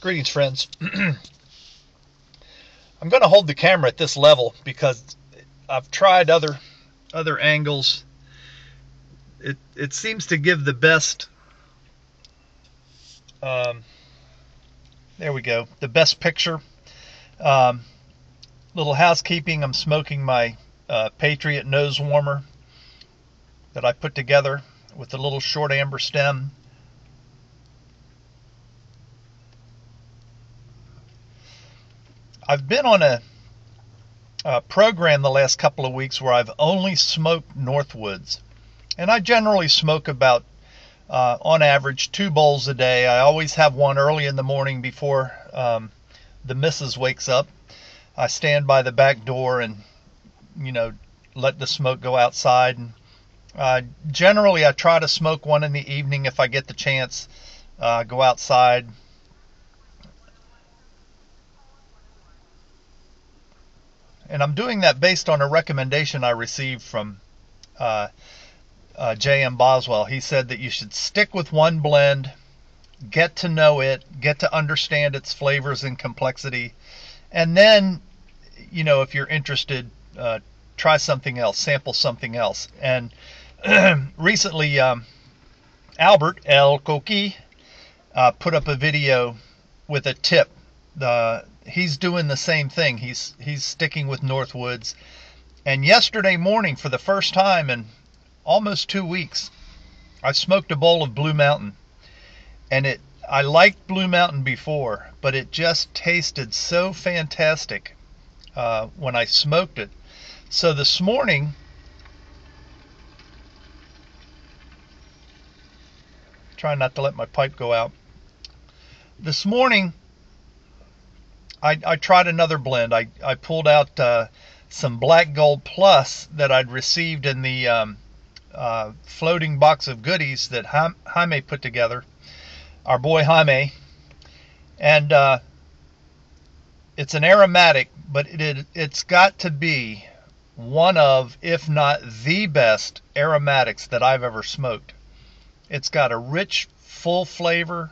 Greetings, friends. I'm going to hold the camera at this level because I've tried other angles. It seems to give the best. There we go. The best picture. Little housekeeping. I'm smoking my Patriot nose warmer that I put together with a little short amber stem. I've been on a program the last couple of weeks where I've only smoked Northwoods, and I generally smoke about on average 2 bowls a day. I always have one early in the morning before the missus wakes up. I stand by the back door and let the smoke go outside. And generally I try to smoke one in the evening if I get the chance. Go outside. And I'm doing that based on a recommendation I received from J.M. Boswell. He said that you should stick with one blend, get to know it, get to understand its flavors and complexity, and then, if you're interested, try something else, sample something else. And recently, Albert El Coqui put up a video with a tip. He's doing the same thing. He's sticking with Northwoods. And yesterday morning, for the first time in almost 2 weeks, I smoked a bowl of Blue Mountain. And I liked Blue Mountain before, but it just tasted so fantastic when I smoked it. So this morning, trying not to let my pipe go out. This morning, I tried another blend. I pulled out some Black Gold Plus that I'd received in the floating box of goodies that Jaime put together, our boy Jaime. And it's an aromatic, but it's got to be one of, if not the best aromatics that I've ever smoked. It's got a rich, full flavor.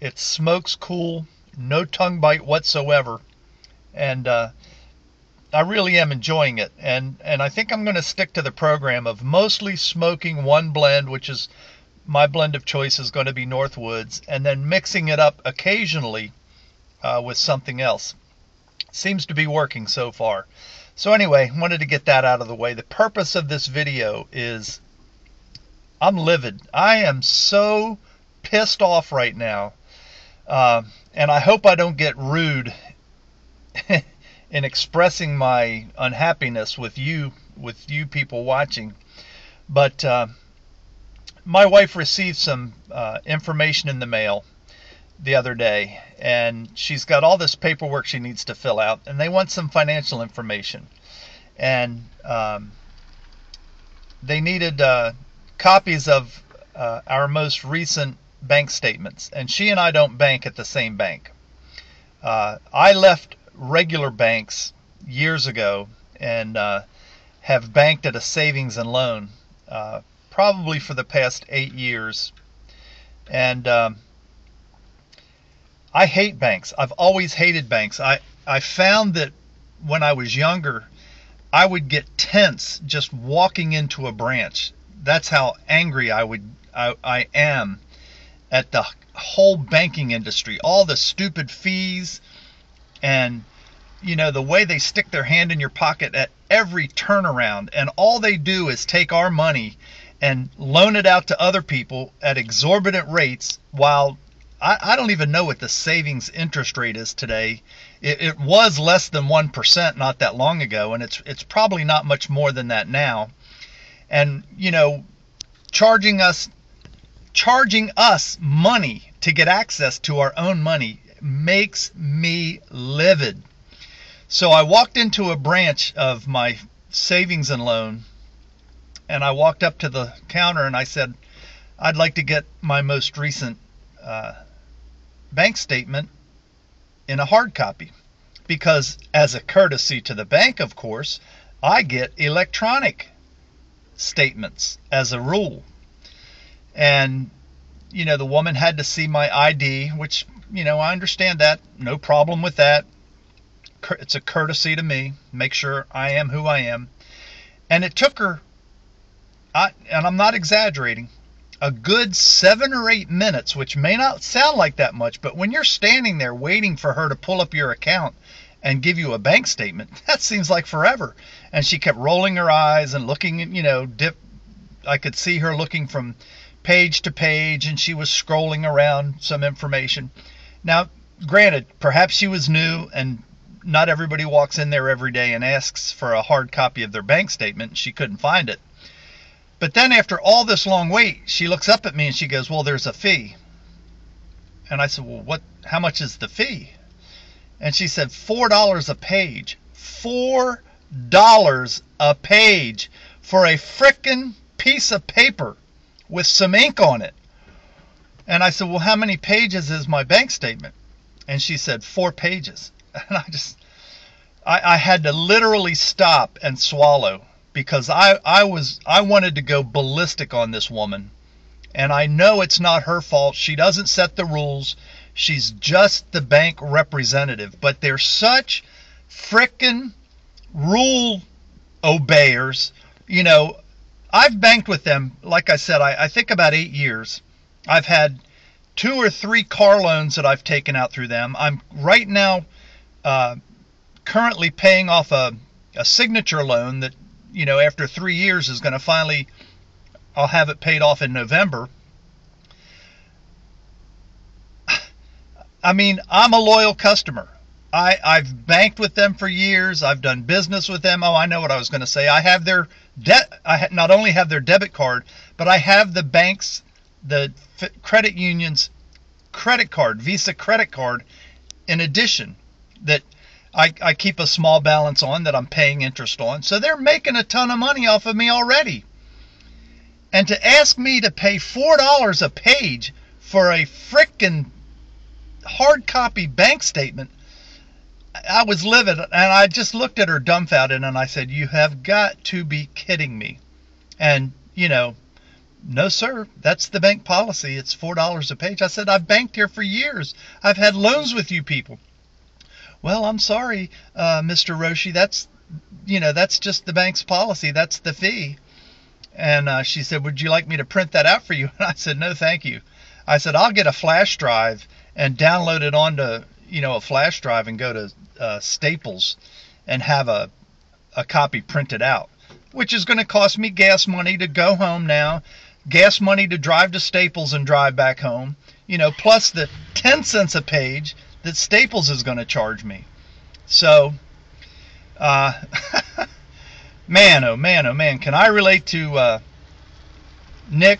It smokes cool, no tongue bite whatsoever, and I really am enjoying it. And I think I'm going to stick to the program of mostly smoking one blend, which is my blend of choice is going to be Northwoods, and then mixing it up occasionally with something else. Seems to be working so far. So anyway, wanted to get that out of the way. The purpose of this video is I'm livid. I am so pissed off right now. And I hope I don't get rude in expressing my unhappiness with you people watching. But my wife received some information in the mail the other day, and she's got all this paperwork she needs to fill out, and they want some financial information. And they needed copies of our most recent bank statements, and she and I don't bank at the same bank. I left regular banks years ago and have banked at a savings and loan probably for the past 8 years. And I hate banks. I've always hated banks. I found that when I was younger, I would get tense just walking into a branch. That's how angry I am at the whole banking industry, all the stupid fees, and the way they stick their hand in your pocket at every turnaround, and all they do is take our money and loan it out to other people at exorbitant rates, while I don't even know what the savings interest rate is today. It was less than 1% not that long ago, and it's probably not much more than that now. And charging us money to get access to our own money makes me livid. So I walked into a branch of my savings and loan, and I walked up to the counter and I said, I'd like to get my most recent bank statement in a hard copy, because as a courtesy to the bank, of course, I get electronic statements as a rule. And the woman had to see my ID, which, I understand that. No problem with that. It's a courtesy to me. Make sure I am who I am. And it took her, and I'm not exaggerating, a good 7 or 8 minutes, which may not sound like that much, but when you're standing there waiting for her to pull up your account and give you a bank statement, that seems like forever. And she kept rolling her eyes and looking, I could see her looking from page to page, and she was scrolling around some information. Now, granted, perhaps she was new, and not everybody walks in there every day and asks for a hard copy of their bank statement. She couldn't find it. But then after all this long wait, she looks up at me and she goes, well, there's a fee. And I said, well, how much is the fee? And she said, $4 a page. $4 a page for a frickin' piece of paper with some ink on it. And I said, well, how many pages is my bank statement? And she said, 4 pages. And I had to literally stop and swallow, because I wanted to go ballistic on this woman. And I know it's not her fault. She doesn't set the rules. She's just the bank representative. But they're such frickin' rule obeyers. I've banked with them, like I said, I think about 8 years. I've had 2 or 3 car loans that I've taken out through them. I'm right now currently paying off a signature loan that, after 3 years is going to finally, I'll have it paid off in November. I mean, I'm a loyal customer. I've banked with them for years. I've done business with them. Oh, I know what I was going to say. I have their I not only have their debit card, but I have the bank's, the credit union's credit card, Visa credit card, in addition, that I keep a small balance on that I'm paying interest on. So they're making a ton of money off of me already. And to ask me to pay $4 a page for a frickin' hard copy bank statement, I was livid, and I just looked at her dumbfounded, and I said, you have got to be kidding me. And, no, sir, that's the bank policy. It's $4 a page. I said, I've banked here for years. I've had loans with you people. Well, I'm sorry, Mr. Roshi, that's just the bank's policy. That's the fee. And she said, would you like me to print that out for you? And I said, no, thank you. I said, I'll get a flash drive and download it onto, a flash drive and go to Staples and have a copy printed out, which is going to cost me gas money to go home now, gas money to drive to Staples and drive back home, plus the 10 cents a page that Staples is going to charge me. So, man, oh man, oh man, can I relate to Nick,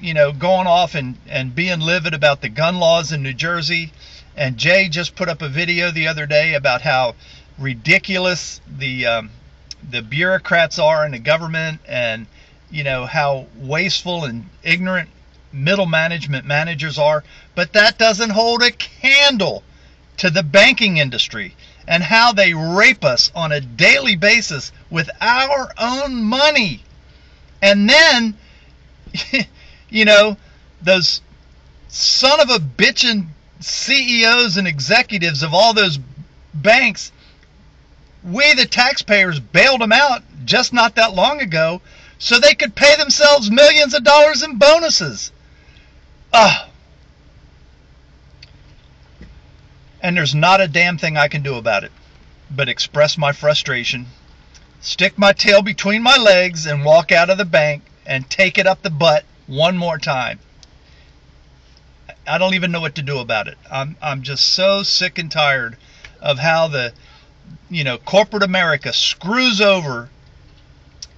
going off and being livid about the gun laws in New Jersey. And Jay just put up a video the other day about how ridiculous the bureaucrats are in the government, and how wasteful and ignorant middle managers are. But that doesn't hold a candle to the banking industry and how they rape us on a daily basis with our own money. And then, those son of a bitchin' CEOs and executives of all those banks, we the taxpayers bailed them out just not that long ago so they could pay themselves millions of dollars in bonuses. And there's not a damn thing I can do about it but express my frustration, stick my tail between my legs, and walk out of the bank and take it up the butt one more time. I don't even know what to do about it. I'm just so sick and tired of how the corporate America screws over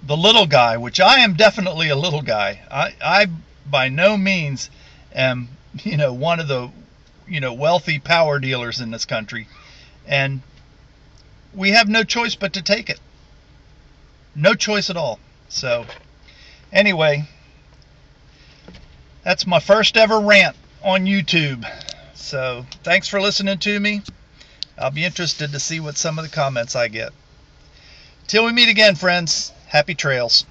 the little guy, which I am definitely a little guy. I by no means am one of the wealthy power dealers in this country, and we have no choice but to take it. No choice at all. So anyway, that's my first ever rant on YouTube. So thanks for listening to me. I'll be interested to see what some of the comments I get. Till we meet again, friends, happy trails.